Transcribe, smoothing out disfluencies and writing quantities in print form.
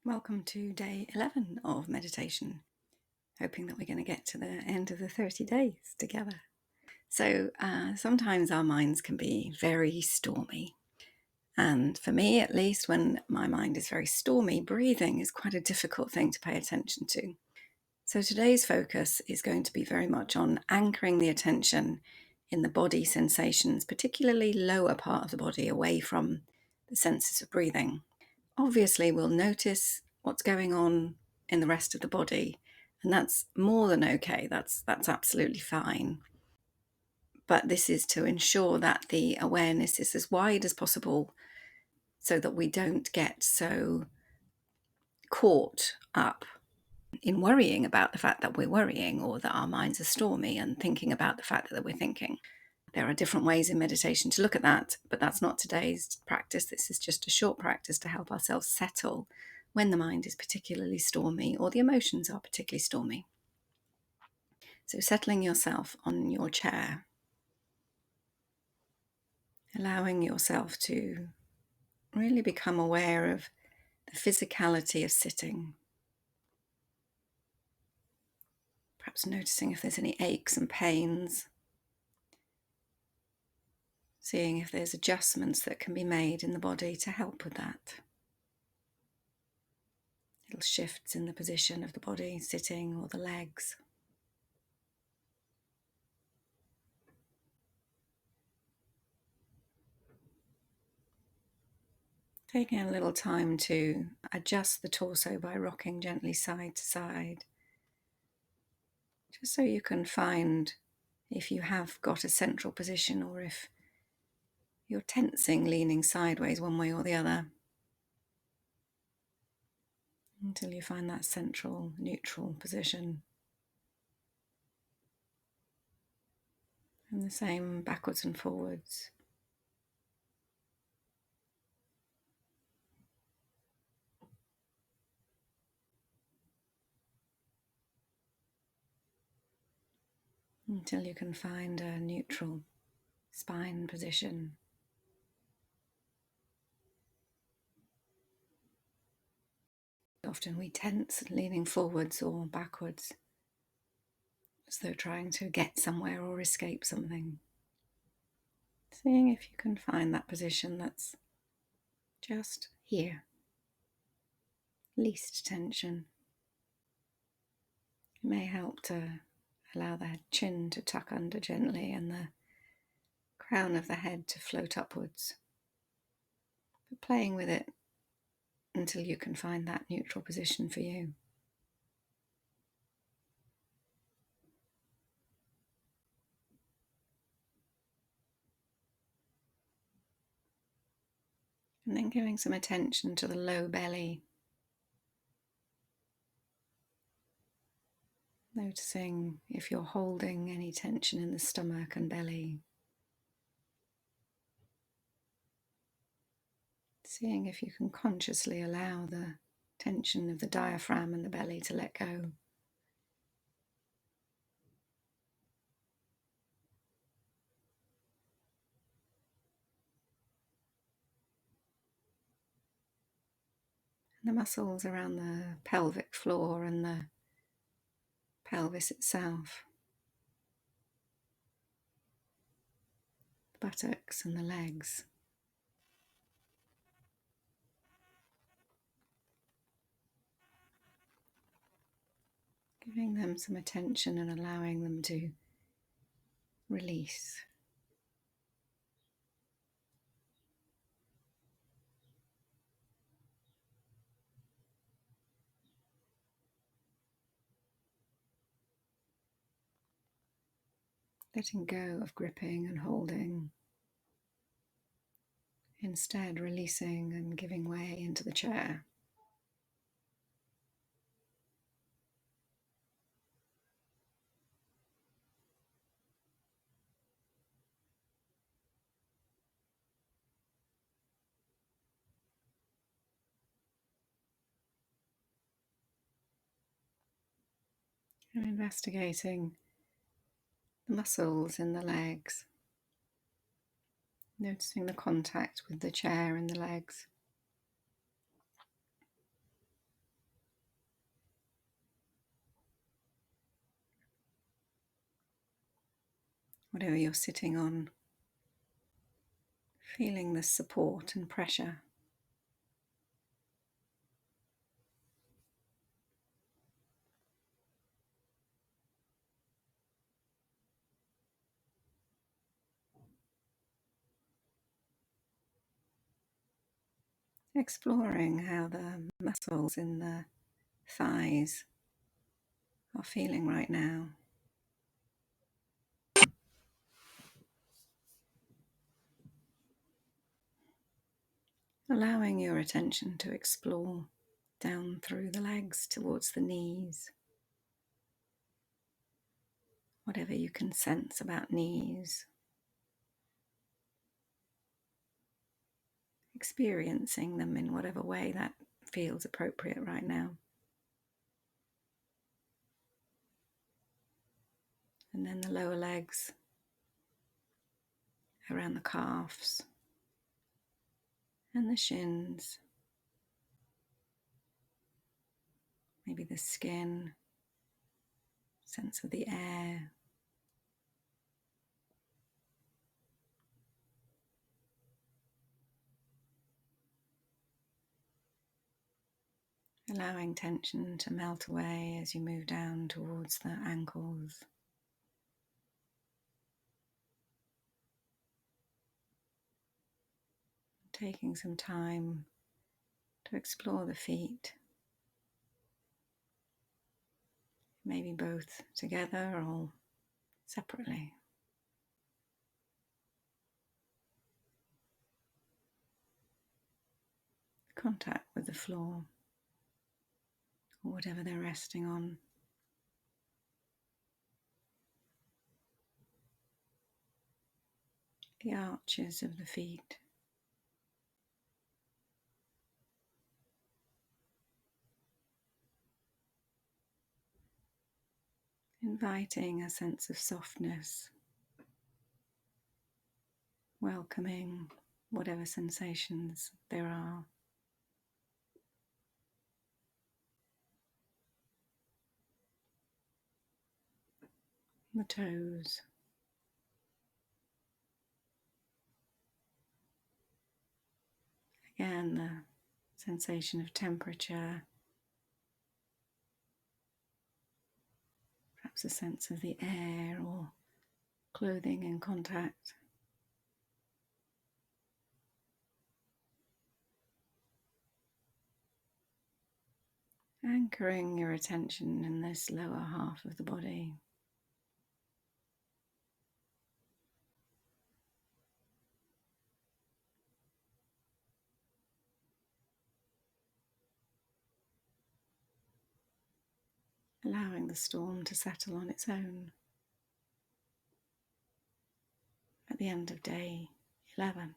Welcome to day 11 of meditation, hoping that we're going to get to the end of the 30 days together. So sometimes our minds can be very stormy. And for me, at least, when my mind is very stormy, breathing is quite a difficult thing to pay attention to. So today's focus is going to be very much on anchoring the attention in the body sensations, particularly lower part of the body, away from the senses of breathing. Obviously, we'll notice what's going on in the rest of the body, and that's more than okay. That's absolutely fine. But this is to ensure that the awareness is as wide as possible so that we don't get so caught up in worrying about the fact that we're worrying, or that our minds are stormy, and thinking about the fact that we're thinking. There are different ways in meditation to look at that, but that's not today's practice. This is just a short practice to help ourselves settle when the mind is particularly stormy or the emotions are particularly stormy. So settling yourself on your chair, allowing yourself to really become aware of the physicality of sitting. Perhaps noticing if there's any aches and pains, seeing if there's adjustments that can be made in the body to help with that. Little shifts in the position of the body, sitting, or the legs. Taking a little time to adjust the torso by rocking gently side to side, just so you can find if you have got a central position or if you're tensing, leaning sideways one way or the other, until you find that central, neutral position. And the same backwards and forwards. Until you can find a neutral spine position. Often we tense, leaning forwards or backwards, as though trying to get somewhere or escape something. Seeing if you can find that position that's just here. Least tension. It may help to allow the chin to tuck under gently and the crown of the head to float upwards. But playing with it until you can find that neutral position for you. And then giving some attention to the low belly. Noticing if you're holding any tension in the stomach and belly. Seeing if you can consciously allow the tension of the diaphragm and the belly to let go. And the muscles around the pelvic floor and the pelvis itself. The buttocks and the legs. Giving them some attention and allowing them to release. Letting go of gripping and holding. Instead, releasing and giving way into the chair. And investigating the muscles in the legs. Noticing the contact with the chair and the legs. whatever you're sitting on, feeling the support and pressure. Exploring how the muscles in the thighs are feeling right now. Allowing your attention to explore down through the legs towards the knees. Whatever you can sense about knees. Experiencing them in whatever way that feels appropriate right now. And then the lower legs, around the calves and the shins. Maybe the skin, sense of the air. Allowing tension to melt away as you move down towards the ankles. Taking some time to explore the feet, maybe both together or separately. Contact with the floor or whatever they're resting on. The arches of the feet. Inviting a sense of softness, welcoming whatever sensations there are. The toes. Again, the sensation of temperature, perhaps a sense of the air or clothing in contact. Anchoring your attention in this lower half of the body. Allowing the storm to settle on its own. At the end of day 11.